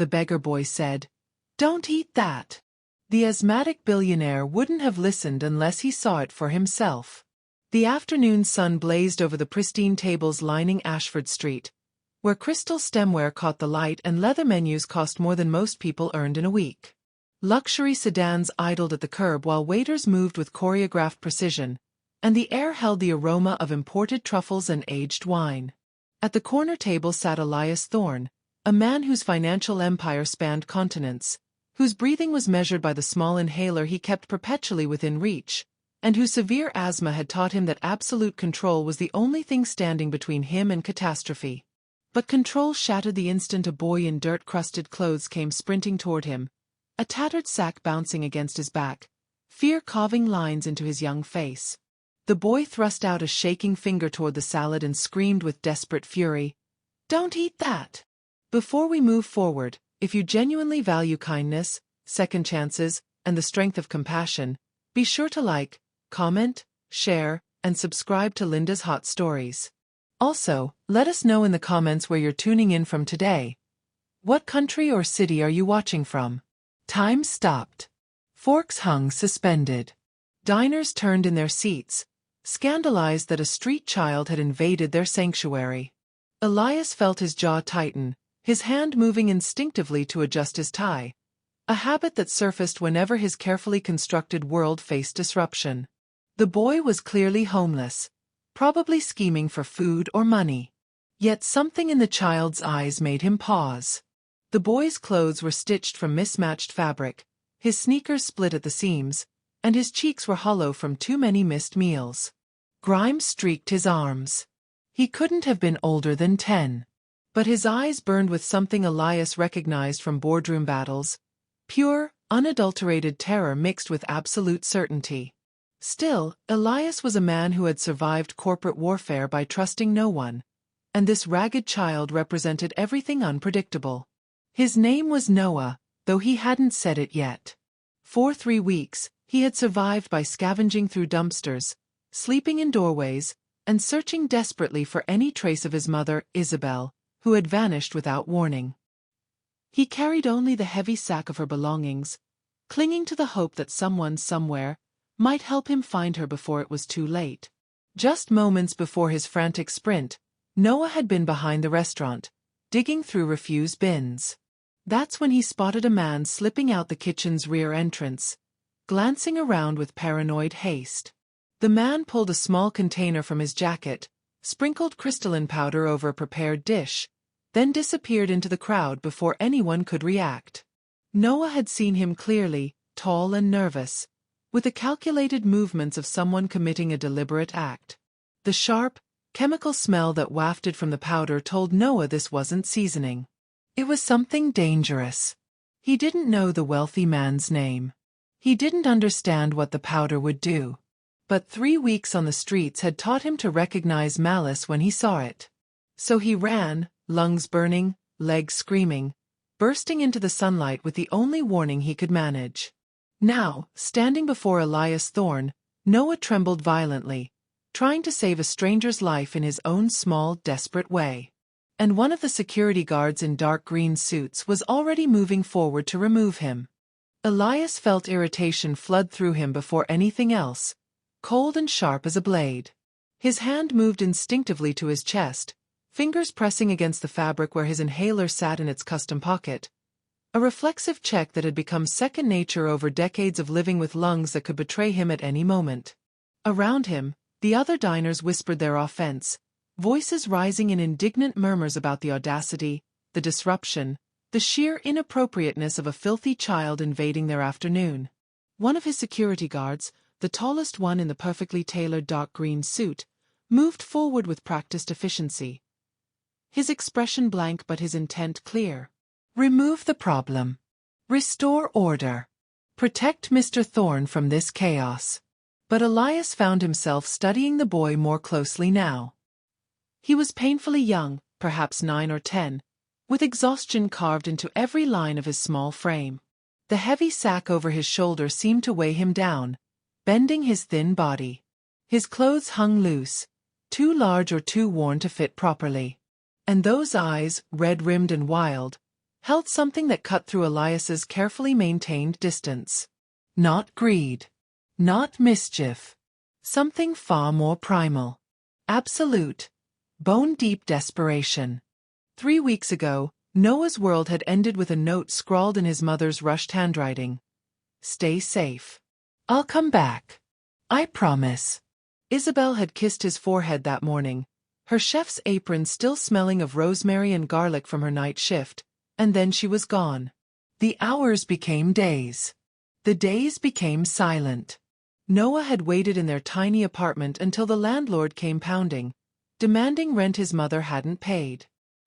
the beggar boy said. "Don't eat that." The asthmatic billionaire wouldn't have listened unless he saw it for himself. The afternoon sun blazed over the pristine tables lining Ashford Street, where crystal stemware caught the light and leather menus cost more than most people earned in a week. Luxury sedans idled at the curb while waiters moved with choreographed precision, and the air held the aroma of imported truffles and aged wine. At the corner table sat Elias Thorne, a man whose financial empire spanned continents, whose breathing was measured by the small inhaler he kept perpetually within reach, and whose severe asthma had taught him that absolute control was the only thing standing between him and catastrophe. But control shattered the instant a boy in dirt-crusted clothes came sprinting toward him, a tattered sack bouncing against his back, fear carving lines into his young face. The boy thrust out a shaking finger toward the salad and screamed with desperate fury, "Don't eat that!" Before we move forward, if you genuinely value kindness, second chances, and the strength of compassion, be sure to like, comment, share, and subscribe to Linda's Hot Stories. Also, let us know in the comments where you're tuning in from today. What country or city are you watching from? Time stopped. Forks hung suspended. Diners turned in their seats, scandalized that a street child had invaded their sanctuary. Elias felt his jaw tighten, his hand moving instinctively to adjust his tie, a habit that surfaced whenever his carefully constructed world faced disruption. The boy was clearly homeless, probably scheming for food or money. Yet something in the child's eyes made him pause. The boy's clothes were stitched from mismatched fabric, his sneakers split at the seams, and his cheeks were hollow from too many missed meals. Grime streaked his arms. He couldn't have been older than 10. But his eyes burned with something Elias recognized from boardroom battles, pure, unadulterated terror mixed with absolute certainty. Still, Elias was a man who had survived corporate warfare by trusting no one, and this ragged child represented everything unpredictable. His name was Noah, though he hadn't said it yet. For 3 weeks, he had survived by scavenging through dumpsters, sleeping in doorways, and searching desperately for any trace of his mother, Isabel, who had vanished without warning. He carried only the heavy sack of her belongings, clinging to the hope that someone somewhere might help him find her before it was too late. Just moments before his frantic sprint, Noah had been behind the restaurant, digging through refuse bins. That's when he spotted a man slipping out the kitchen's rear entrance, glancing around with paranoid haste. The man pulled a small container from his jacket, sprinkled crystalline powder over a prepared dish, then disappeared into the crowd before anyone could react. Noah had seen him clearly, tall and nervous, with the calculated movements of someone committing a deliberate act. The sharp, chemical smell that wafted from the powder told Noah this wasn't seasoning. It was something dangerous. He didn't know the wealthy man's name. He didn't understand what the powder would do. But 3 weeks on the streets had taught him to recognize malice when he saw it. So he ran, lungs burning, legs screaming, bursting into the sunlight with the only warning he could manage. Now, standing before Elias Thorne, Noah trembled violently, trying to save a stranger's life in his own small, desperate way. And one of the security guards in dark green suits was already moving forward to remove him. Elias felt irritation flood through him before anything else, cold and sharp as a blade. His hand moved instinctively to his chest, fingers pressing against the fabric where his inhaler sat in its custom pocket, a reflexive check that had become second nature over decades of living with lungs that could betray him at any moment. Around him, the other diners whispered their offense, voices rising in indignant murmurs about the audacity, the disruption, the sheer inappropriateness of a filthy child invading their afternoon. One of his security guards, the tallest one in the perfectly tailored dark green suit, moved forward with practiced efficiency. His expression blank but his intent clear. Remove the problem. Restore order. Protect Mr. Thorne from this chaos. But Elias found himself studying the boy more closely now. He was painfully young, perhaps 9 or 10, with exhaustion carved into every line of his small frame. The heavy sack over his shoulder seemed to weigh him down, bending his thin body. His clothes hung loose, too large or too worn to fit properly. And those eyes, red-rimmed and wild, held something that cut through Elias's carefully maintained distance. Not greed. Not mischief. Something far more primal. Absolute, bone-deep desperation. 3 weeks ago, Noah's world had ended with a note scrawled in his mother's rushed handwriting. Stay safe. I'll come back. I promise. Isabel had kissed his forehead that morning, her chef's apron still smelling of rosemary and garlic from her night shift, and then she was gone. The hours became days. The days became silent. Noah had waited in their tiny apartment until the landlord came pounding, demanding rent his mother hadn't paid.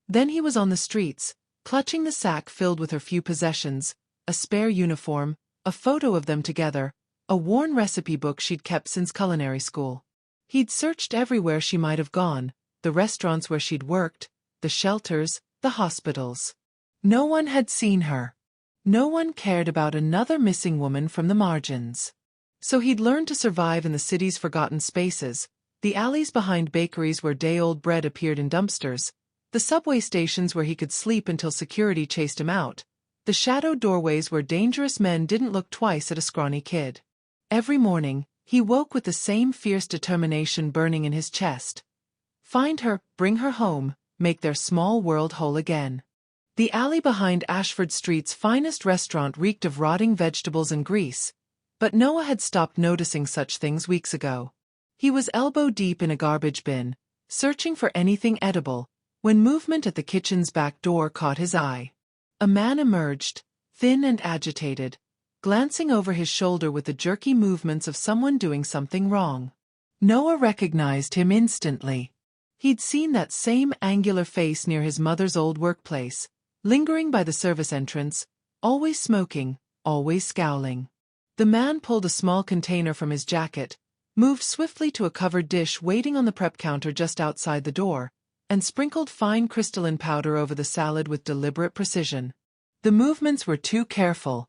Then he was on the streets, clutching the sack filled with her few possessions, a spare uniform, a photo of them together, a worn recipe book she'd kept since culinary school. He'd searched everywhere she might have gone, the restaurants where she'd worked, the shelters, the hospitals. No one had seen her. No one cared about another missing woman from the margins. So he'd learned to survive in the city's forgotten spaces, the alleys behind bakeries where day-old bread appeared in dumpsters, the subway stations where he could sleep until security chased him out, the shadowed doorways where dangerous men didn't look twice at a scrawny kid. Every morning, he woke with the same fierce determination burning in his chest. Find her, bring her home, make their small world whole again. The alley behind Ashford Street's finest restaurant reeked of rotting vegetables and grease, but Noah had stopped noticing such things weeks ago. He was elbow-deep in a garbage bin, searching for anything edible, when movement at the kitchen's back door caught his eye. A man emerged, thin and agitated, glancing over his shoulder with the jerky movements of someone doing something wrong. Noah recognized him instantly. He'd seen that same angular face near his mother's old workplace, lingering by the service entrance, always smoking, always scowling. The man pulled a small container from his jacket, moved swiftly to a covered dish waiting on the prep counter just outside the door, and sprinkled fine crystalline powder over the salad with deliberate precision. The movements were too careful,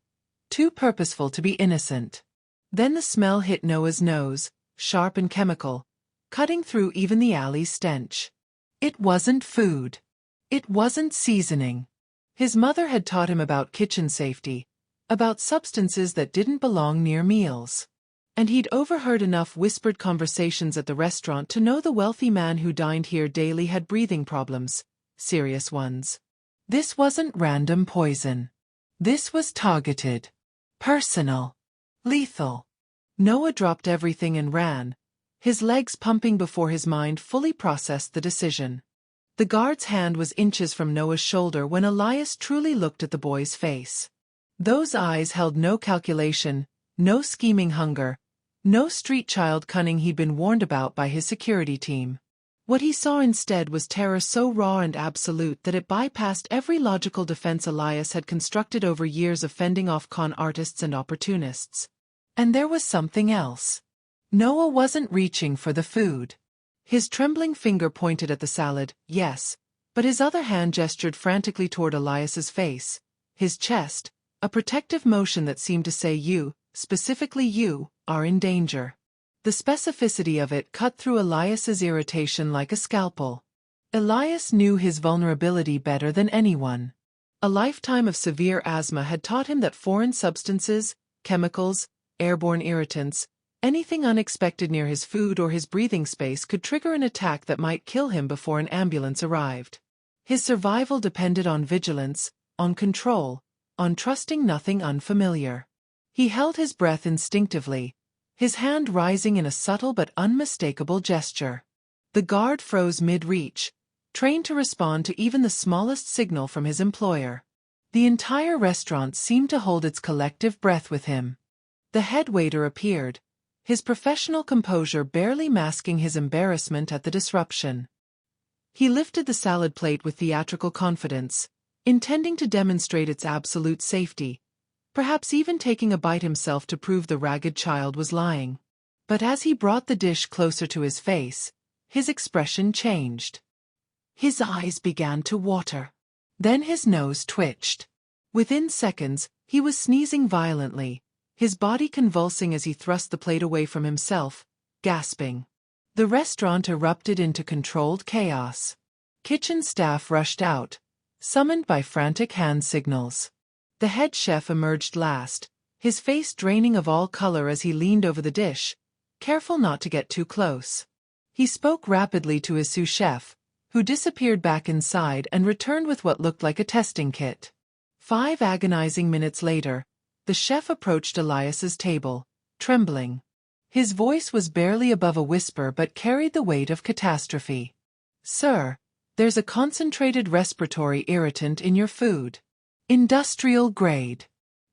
too purposeful to be innocent. Then the smell hit Noah's nose, sharp and chemical, cutting through even the alley's stench. It wasn't food. It wasn't seasoning. His mother had taught him about kitchen safety, about substances that didn't belong near meals. And he'd overheard enough whispered conversations at the restaurant to know the wealthy man who dined here daily had breathing problems, serious ones. This wasn't random poison. This was targeted. Personal. Lethal. Noah dropped everything and ran, his legs pumping before his mind fully processed the decision. The guard's hand was inches from Noah's shoulder when Elias truly looked at the boy's face. Those eyes held no calculation, no scheming hunger, no street child cunning he'd been warned about by his security team. What he saw instead was terror so raw and absolute that it bypassed every logical defense Elias had constructed over years of fending off con artists and opportunists. And there was something else. Noah wasn't reaching for the food. His trembling finger pointed at the salad, yes, but his other hand gestured frantically toward Elias's face, his chest, a protective motion that seemed to say you, specifically you, are in danger. The specificity of it cut through Elias's irritation like a scalpel. Elias knew his vulnerability better than anyone. A lifetime of severe asthma had taught him that foreign substances, chemicals, airborne irritants, anything unexpected near his food or his breathing space could trigger an attack that might kill him before an ambulance arrived. His survival depended on vigilance, on control, on trusting nothing unfamiliar. He held his breath instinctively, his hand rising in a subtle but unmistakable gesture. The guard froze mid-reach, trained to respond to even the smallest signal from his employer. The entire restaurant seemed to hold its collective breath with him. The head waiter appeared, his professional composure barely masking his embarrassment at the disruption. He lifted the salad plate with theatrical confidence, intending to demonstrate its absolute safety, perhaps even taking a bite himself to prove the ragged child was lying. But as he brought the dish closer to his face, his expression changed. His eyes began to water. Then his nose twitched. Within seconds, he was sneezing violently, his body convulsing as he thrust the plate away from himself, gasping. The restaurant erupted into controlled chaos. Kitchen staff rushed out, summoned by frantic hand signals. The head chef emerged last, his face draining of all color as he leaned over the dish, careful not to get too close. He spoke rapidly to his sous chef, who disappeared back inside and returned with what looked like a testing kit. 5 agonizing minutes later, the chef approached Elias's table, trembling. His voice was barely above a whisper but carried the weight of catastrophe. "Sir, there's a concentrated respiratory irritant in your food. Industrial grade.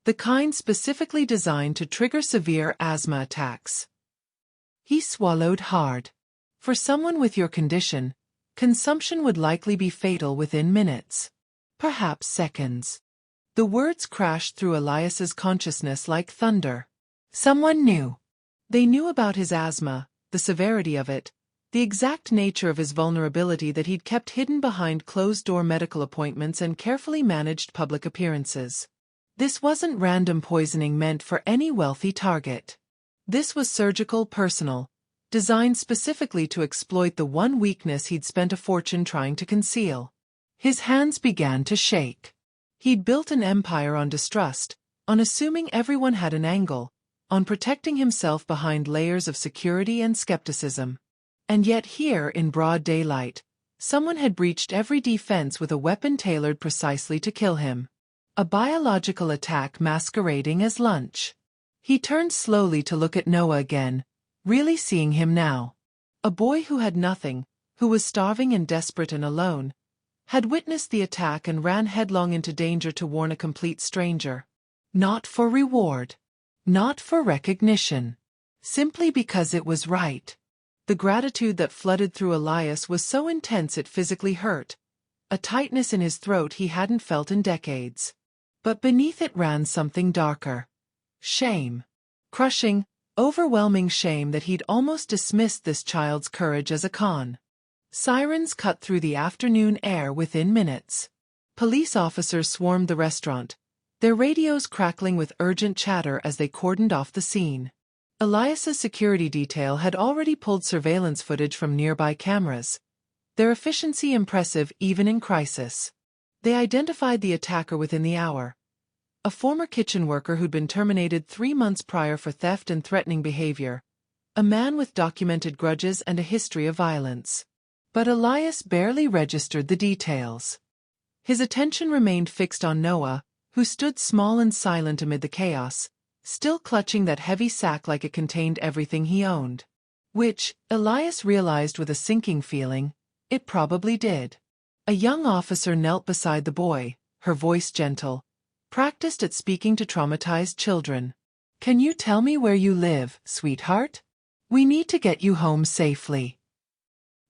The kind specifically designed to trigger severe asthma attacks." He swallowed hard. For someone with your condition, consumption would likely be fatal within minutes. Perhaps seconds. The words crashed through Elias's consciousness like thunder. Someone knew. They knew about his asthma, the severity of it, the exact nature of his vulnerability that he'd kept hidden behind closed-door medical appointments and carefully managed public appearances. This wasn't random poisoning meant for any wealthy target. This was surgical, personal, designed specifically to exploit the one weakness he'd spent a fortune trying to conceal. His hands began to shake. He'd built an empire on distrust, on assuming everyone had an angle, on protecting himself behind layers of security and skepticism. And yet here, in broad daylight, someone had breached every defense with a weapon tailored precisely to kill him. A biological attack masquerading as lunch. He turned slowly to look at Noah again, really seeing him now. A boy who had nothing, who was starving and desperate and alone, had witnessed the attack and ran headlong into danger to warn a complete stranger. Not for reward. Not for recognition. Simply because it was right. The gratitude that flooded through Elias was so intense it physically hurt, a tightness in his throat he hadn't felt in decades. But beneath it ran something darker. Shame. Crushing, overwhelming shame that he'd almost dismissed this child's courage as a con. Sirens cut through the afternoon air within minutes. Police officers swarmed the restaurant, their radios crackling with urgent chatter as they cordoned off the scene. Elias's security detail had already pulled surveillance footage from nearby cameras, their efficiency impressive even in crisis. They identified the attacker within the hour. A former kitchen worker who'd been terminated 3 months prior for theft and threatening behavior. A man with documented grudges and a history of violence. But Elias barely registered the details. His attention remained fixed on Noah, who stood small and silent amid the chaos, still clutching that heavy sack like it contained everything he owned. Which, Elias realized with a sinking feeling, it probably did. A young officer knelt beside the boy, her voice gentle, practiced at speaking to traumatized children. "Can you tell me where you live, sweetheart? We need to get you home safely."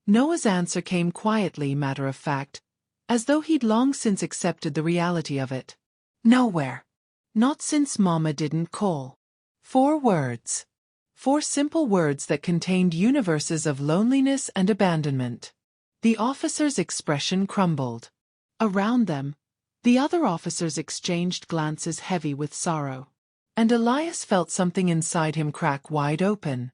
Noah's answer came quietly, matter of fact, as though he'd long since accepted the reality of it. "Nowhere. Not since Mama didn't call." 4 words. 4 simple words that contained universes of loneliness and abandonment. The officer's expression crumbled. Around them, the other officers exchanged glances heavy with sorrow. And Elias felt something inside him crack wide open.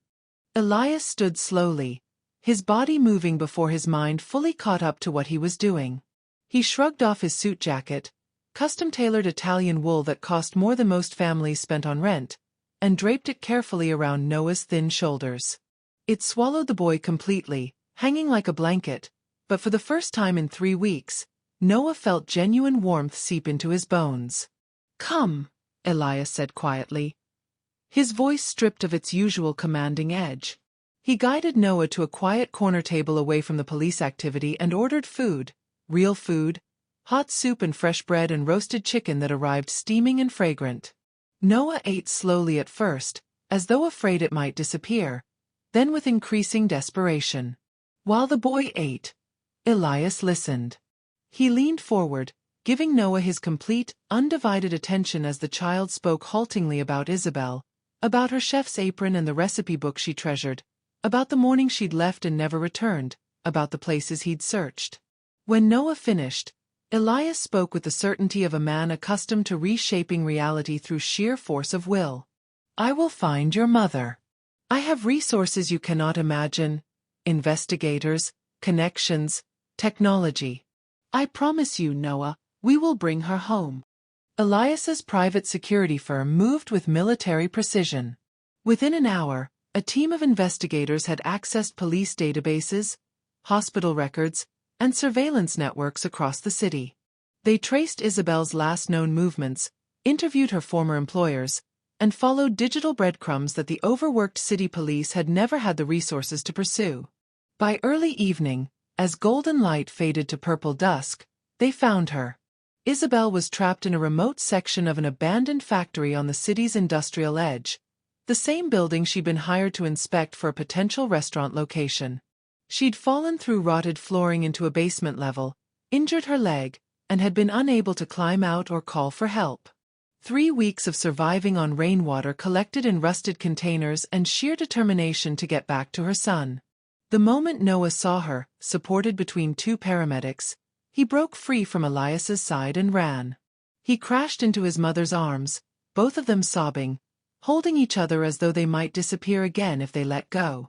Elias stood slowly, his body moving before his mind fully caught up to what he was doing. He shrugged off his suit jacket, custom-tailored Italian wool that cost more than most families spent on rent, and draped it carefully around Noah's thin shoulders. It swallowed the boy completely, hanging like a blanket, but for the first time in 3 weeks, Noah felt genuine warmth seep into his bones. "Come," Elias said quietly, his voice stripped of its usual commanding edge. He guided Noah to a quiet corner table away from the police activity and ordered food, real food, hot soup and fresh bread and roasted chicken that arrived steaming and fragrant. Noah ate slowly at first, as though afraid it might disappear, then with increasing desperation. While the boy ate, Elias listened. He leaned forward, giving Noah his complete, undivided attention as the child spoke haltingly about Isabel, about her chef's apron and the recipe book she treasured, about the morning she'd left and never returned, about the places he'd searched. When Noah finished, Elias spoke with the certainty of a man accustomed to reshaping reality through sheer force of will. "I will find your mother. I have resources you cannot imagine, investigators, connections, technology. I promise you, Noah, we will bring her home. Elias's private security firm moved with military precision. Within an hour, a team of investigators had accessed police databases, hospital records, and surveillance networks across the city. They traced Isabel's last known movements, interviewed her former employers, and followed digital breadcrumbs that the overworked city police had never had the resources to pursue. By early evening, as golden light faded to purple dusk, they found her. Isabel was trapped in a remote section of an abandoned factory on the city's industrial edge, the same building she'd been hired to inspect for a potential restaurant location. She'd fallen through rotted flooring into a basement level, injured her leg, and had been unable to climb out or call for help. 3 weeks of surviving on rainwater collected in rusted containers and sheer determination to get back to her son. The moment Noah saw her, supported between 2 paramedics, he broke free from Elias's side and ran. He crashed into his mother's arms, both of them sobbing, holding each other as though they might disappear again if they let go.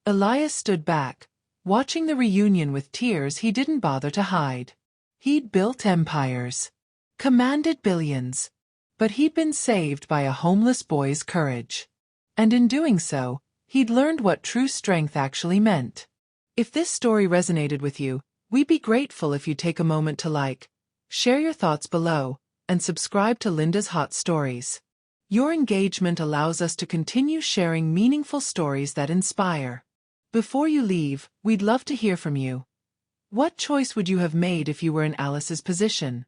Elias stood back, watching the reunion with tears he didn't bother to hide. He'd built empires, commanded billions, but he'd been saved by a homeless boy's courage. And in doing so, he'd learned what true strength actually meant. If this story resonated with you, we'd be grateful if you take a moment to like, share your thoughts below, and subscribe to Linda's Hot Stories. Your engagement allows us to continue sharing meaningful stories that inspire. Before you leave, we'd love to hear from you. What choice would you have made if you were in Alice's position?